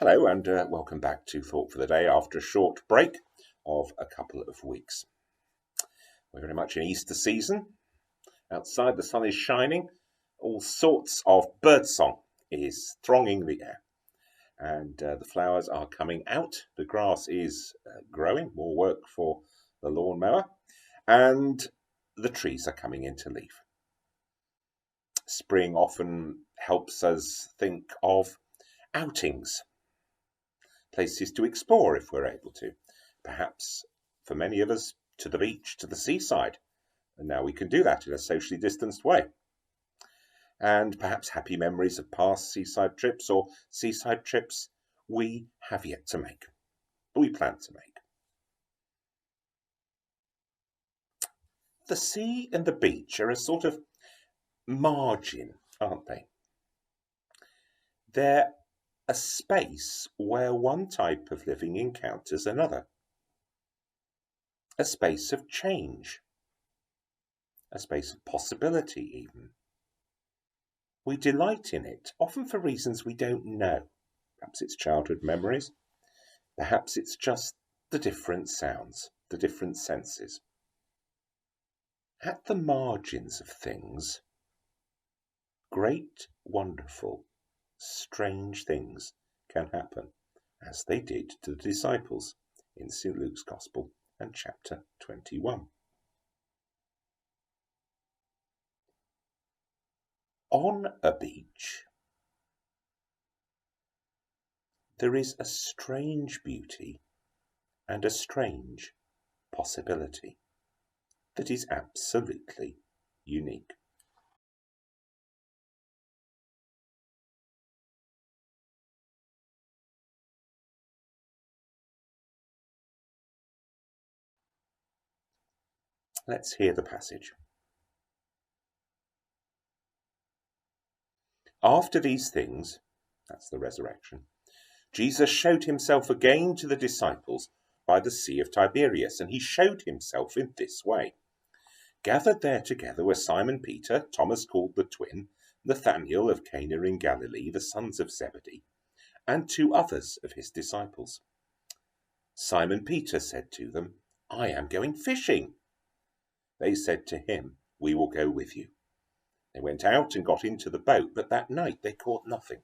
Hello and welcome back to Thought for the Day after a short break of a couple of weeks. We're very much in Easter season. Outside the sun is shining. All sorts of birdsong is thronging the air. And the flowers are coming out. The grass is growing, more work for the lawnmower. And the trees are coming into leaf. Spring often helps us think of outings. Places to explore if we're able to. Perhaps for many of us to the beach, to the seaside. And now we can do that in a socially distanced way. And perhaps happy memories of past seaside trips or seaside trips we have yet to make, we plan to make. The sea and the beach are a sort of margin, aren't they? They're a space where one type of living encounters another. A space of change. A space of possibility, even. We delight in it, often for reasons we don't know. Perhaps it's childhood memories. Perhaps it's just the different sounds, the different senses. At the margins of things, great, wonderful, strange things can happen, as they did to the disciples in St. Luke's Gospel and chapter 21. On a beach, there is a strange beauty and a strange possibility that is absolutely unique. Let's hear the passage. After these things, that's the resurrection, Jesus showed himself again to the disciples by the Sea of Tiberias, and he showed himself in this way. Gathered there together were Simon Peter, Thomas called the twin, Nathanael of Cana in Galilee, the sons of Zebedee, and two others of his disciples. Simon Peter said to them, I am going fishing. They said to him, We will go with you. They went out and got into the boat, but that night they caught nothing.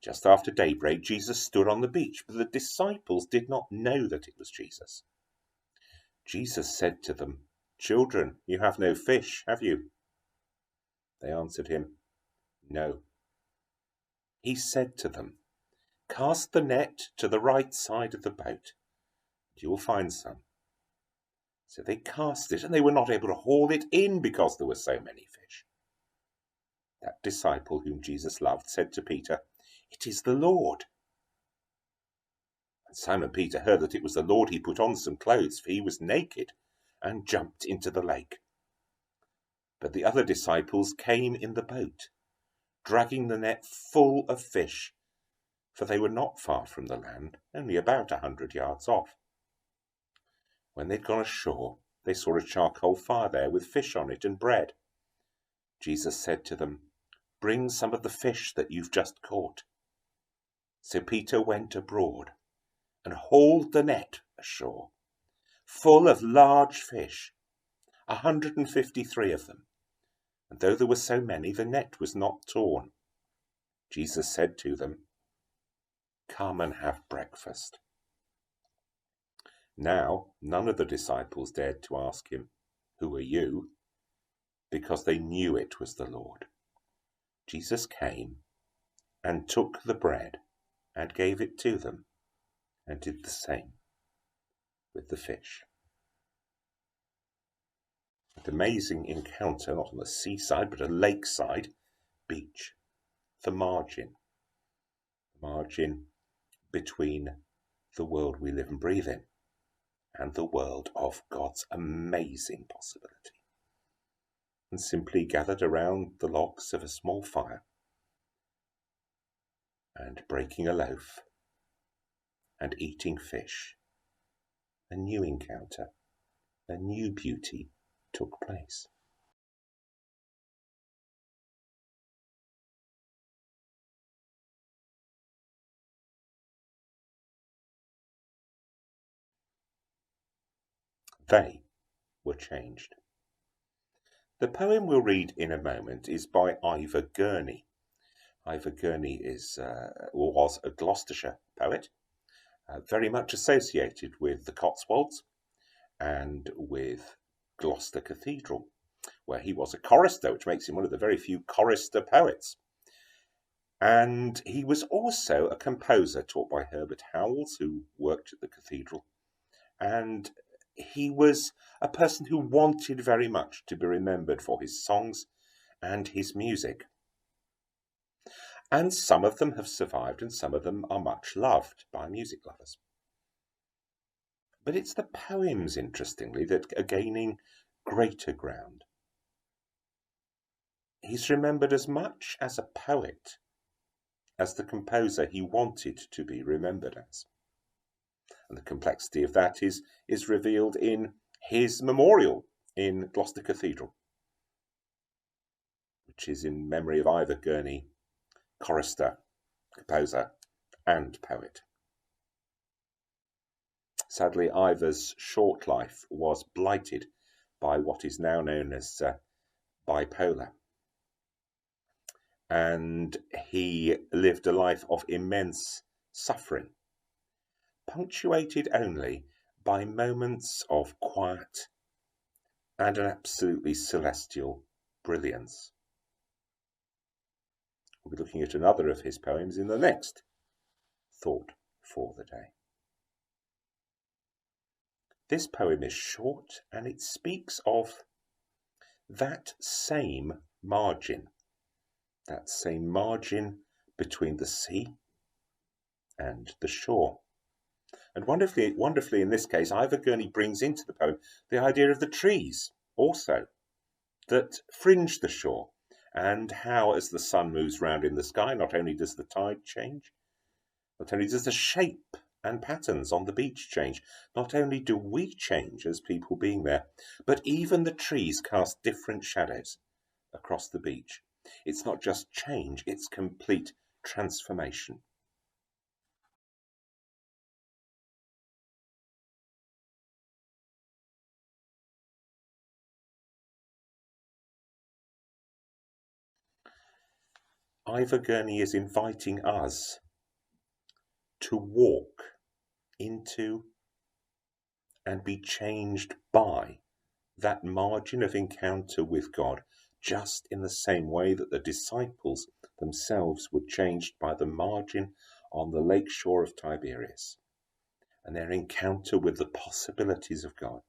Just after daybreak, Jesus stood on the beach, but the disciples did not know that it was Jesus. Jesus said to them, Children, you have no fish, have you? They answered him, No. He said to them, Cast the net to the right side of the boat, and you will find some. So they cast it, and they were not able to haul it in because there were so many fish. That disciple whom Jesus loved said to Peter, It is the Lord. When Simon Peter heard that it was the Lord, he put on some clothes, for he was naked, and jumped into the lake. But the other disciples came in the boat, dragging the net full of fish, for they were not far from the land, only about 100 yards off. When they'd gone ashore, they saw a charcoal fire there with fish on it and bread. Jesus said to them, Bring some of the fish that you've just caught. So Peter went abroad and hauled the net ashore, full of large fish, 153 of them. And though there were so many, the net was not torn. Jesus said to them, Come and have breakfast. Now, none of the disciples dared to ask him, Who are you? Because they knew it was the Lord. Jesus came and took the bread and gave it to them, and did the same with the fish. An amazing encounter, not on the seaside, but a lakeside beach, the margin between the world we live and breathe in and the world of God's amazing possibility. And simply gathered around the logs of a small fire and breaking a loaf and eating fish, a new encounter, a new beauty took place. they were changed. The poem we'll read in a moment is by Ivor Gurney. Ivor Gurney was a Gloucestershire poet, very much associated with the Cotswolds and with Gloucester Cathedral, where he was a chorister, which makes him one of the very few chorister poets. And he was also a composer taught by Herbert Howells, who worked at the cathedral. And he was a person who wanted very much to be remembered for his songs and his music. And some of them have survived and some of them are much loved by music lovers. But it's the poems, interestingly, that are gaining greater ground. He's remembered as much as a poet as the composer he wanted to be remembered as. And the complexity of that is revealed in his memorial in Gloucester Cathedral, which is in memory of Ivor Gurney, chorister, composer, and poet. Sadly, Ivor's short life was blighted by what is now known as bipolar. And he lived a life of immense suffering, punctuated only by moments of quiet and an absolutely celestial brilliance. We'll be looking at another of his poems in the next Thought for the Day. This poem is short and it speaks of that same margin between the sea and the shore. And wonderfully in this case, Ivor Gurney brings into the poem the idea of the trees also that fringe the shore, and how as the sun moves round in the sky, not only does the tide change, not only does the shape and patterns on the beach change, not only do we change as people being there, but even the trees cast different shadows across the beach. It's not just change, it's complete transformation. Ivor Gurney is inviting us to walk into and be changed by that margin of encounter with God, just in the same way that the disciples themselves were changed by the margin on the lake shore of Tiberias, and their encounter with the possibilities of God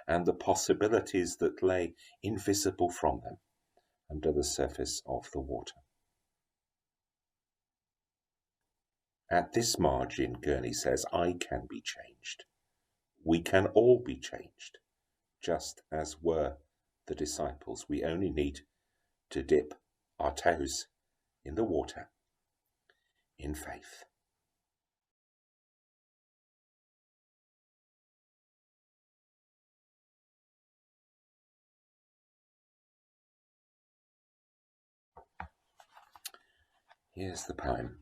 and the possibilities that lay invisible from them under the surface of the water. At this margin, Gurney says, I can be changed. We can all be changed, just as were the disciples. We only need to dip our toes in the water in faith. Here's the poem.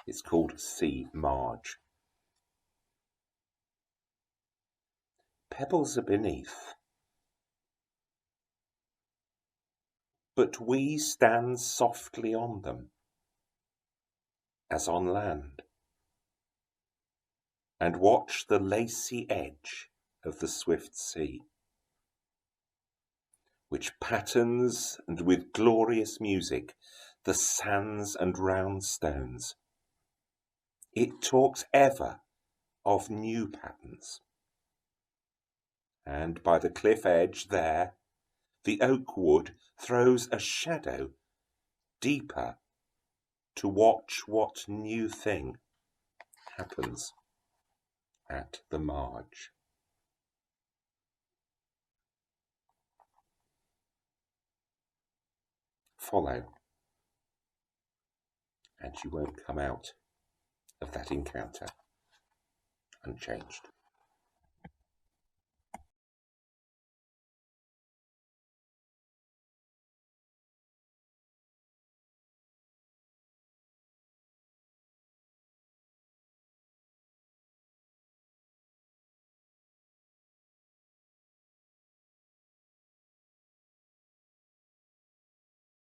It's called Sea Marge. Pebbles are beneath, but we stand softly on them, as on land, and watch the lacy edge of the swift sea, which patterns and with glorious music the sands and round stones. It talks ever of new patterns. And by the cliff edge there, the oak wood throws a shadow deeper to watch what new thing happens at the marge. Follow, and you won't come out of that encounter unchanged.